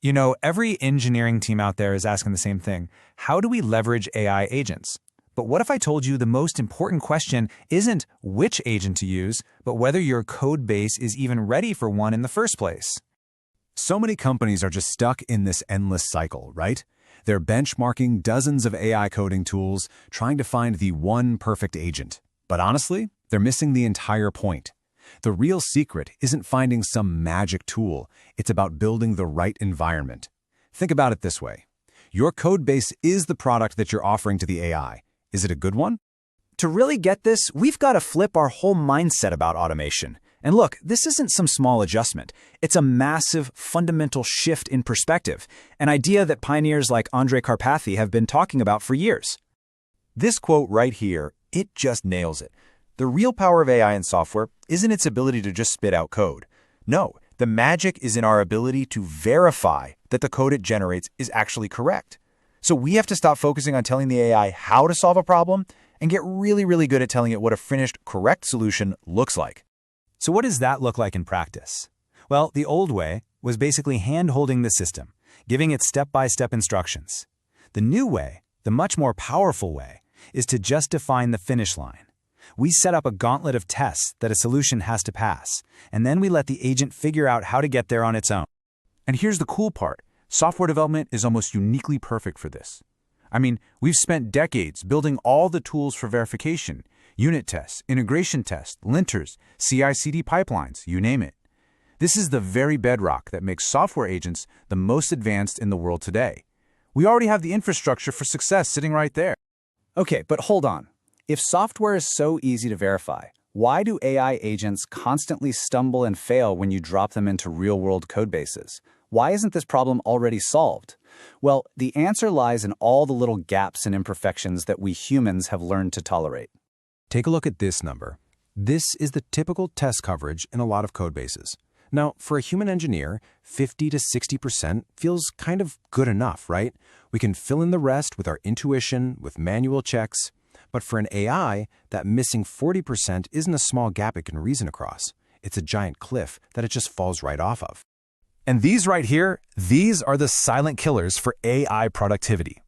You know, every engineering team out there is asking the same thing. How do we leverage AI agents? But what if I told you the most important question isn't which agent to use, but whether your code base is even ready for one in the first place? So many companies are just stuck in this endless cycle, right? They're benchmarking dozens of AI coding tools, trying to find the one perfect agent. But honestly, they're missing the entire point. The real secret isn't finding some magic tool. It's about building the right environment. Think about it this way. Your code base is the product that you're offering to the AI. Is it a good one? To really get this, we've got to flip our whole mindset about automation. And look, this isn't some small adjustment. It's a massive, fundamental shift in perspective, an idea that pioneers like Andrej Karpathy have been talking about for years. This quote right here, it just nails it. The real power of AI in software isn't its ability to just spit out code. No, the magic is in our ability to verify that the code it generates is actually correct. So we have to stop focusing on telling the AI how to solve a problem and get really, really good at telling it what a finished, correct solution looks like. So what does that look like in practice? Well, the old way was basically hand-holding the system, giving it step-by-step instructions. The new way, the much more powerful way, is to just define the finish line. We set up a gauntlet of tests that a solution has to pass, and then we let the agent figure out how to get there on its own. And here's the cool part. Software development is almost uniquely perfect for this. I mean, we've spent decades building all the tools for verification, unit tests, integration tests, linters, CI/CD pipelines, you name it. This is the very bedrock that makes software agents the most advanced in the world today. We already have the infrastructure for success sitting right there. Okay, but hold on. If software is so easy to verify, why do AI agents constantly stumble and fail when you drop them into real-world codebases? Why isn't this problem already solved? Well, the answer lies in all the little gaps and imperfections that we humans have learned to tolerate. Take a look at this number. This is the typical test coverage in a lot of code bases. Now, for a human engineer, 50 to 60% feels kind of good enough, right? We can fill in the rest with our intuition, with manual checks. But for an AI, that missing 40% isn't a small gap it can reason across. It's a giant cliff that it just falls right off of. And these right here, these are the silent killers for AI productivity.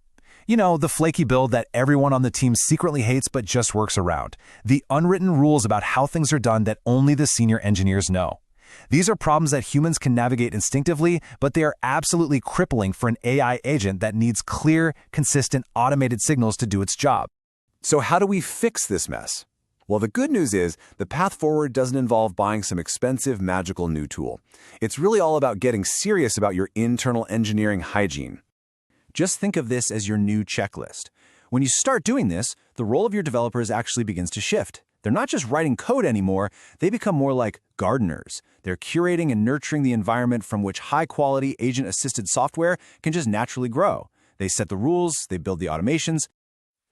You know, the flaky build that everyone on the team secretly hates but just works around. The unwritten rules about how things are done that only the senior engineers know. These are problems that humans can navigate instinctively, but they are absolutely crippling for an AI agent that needs clear, consistent, automated signals to do its job. So how do we fix this mess? Well, the good news is the path forward doesn't involve buying some expensive, magical new tool. It's really all about getting serious about your internal engineering hygiene. Just think of this as your new checklist. When you start doing this, the role of your developers actually begins to shift. They're not just writing code anymore, they become more like gardeners. They're curating and nurturing the environment from which high-quality, agent-assisted software can just naturally grow. They set the rules, they build the automations.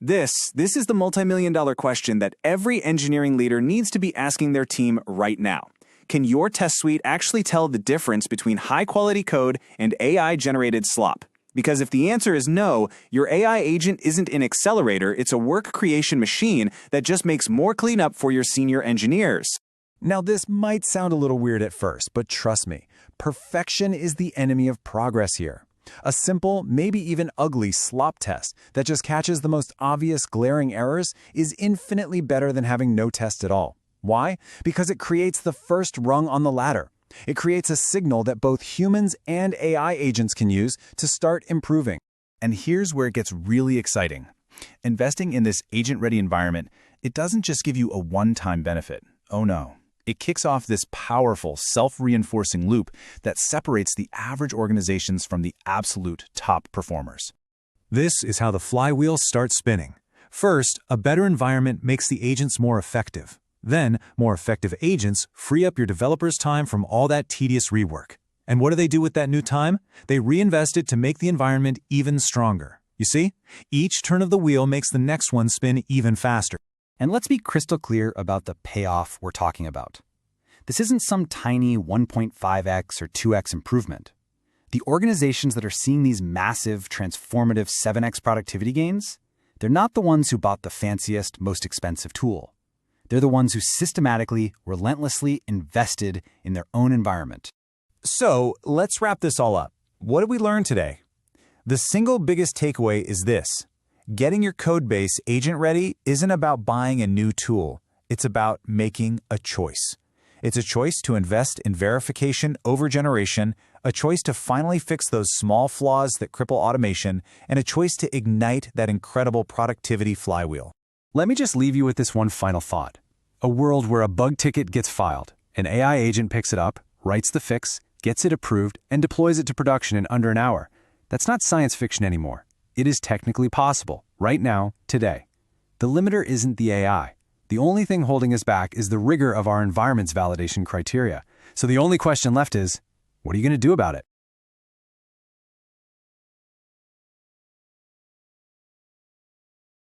This is the multi-million-dollar question that every engineering leader needs to be asking their team right now. Can your test suite actually tell the difference between high-quality code and AI-generated slop? Because if the answer is no, your AI agent isn't an accelerator, it's a work creation machine that just makes more cleanup for your senior engineers. Now, this might sound a little weird at first, but trust me, perfection is the enemy of progress here. A simple, maybe even ugly slop test that just catches the most obvious glaring errors is infinitely better than having no test at all. Why? Because it creates the first rung on the ladder. It creates a signal that both humans and AI agents can use to start improving. And here's where it gets really exciting. Investing in this agent-ready environment, it doesn't just give you a one-time benefit. Oh no. It kicks off this powerful, self-reinforcing loop that separates the average organizations from the absolute top performers. This is how the flywheel starts spinning. First, a better environment makes the agents more effective. Then, more effective agents free up your developers' time from all that tedious rework. And what do they do with that new time? They reinvest it to make the environment even stronger. You see? Each turn of the wheel makes the next one spin even faster. And let's be crystal clear about the payoff we're talking about. This isn't some tiny 1.5x or 2x improvement. The organizations that are seeing these massive, transformative 7x productivity gains, they're not the ones who bought the fanciest, most expensive tool. They're the ones who systematically, relentlessly invested in their own environment. So let's wrap this all up. What did we learn today? The single biggest takeaway is this. Getting your Codebase agent ready isn't about buying a new tool. It's about making a choice. It's a choice to invest in verification over generation, a choice to finally fix those small flaws that cripple automation, and a choice to ignite that incredible productivity flywheel. Let me just leave you with this one final thought. A world where a bug ticket gets filed, an AI agent picks it up, writes the fix, gets it approved, and deploys it to production in under an hour. That's not science fiction anymore. It is technically possible, right now, today. The limiter isn't the AI. The only thing holding us back is the rigor of our environment's validation criteria. So the only question left is, what are you going to do about it?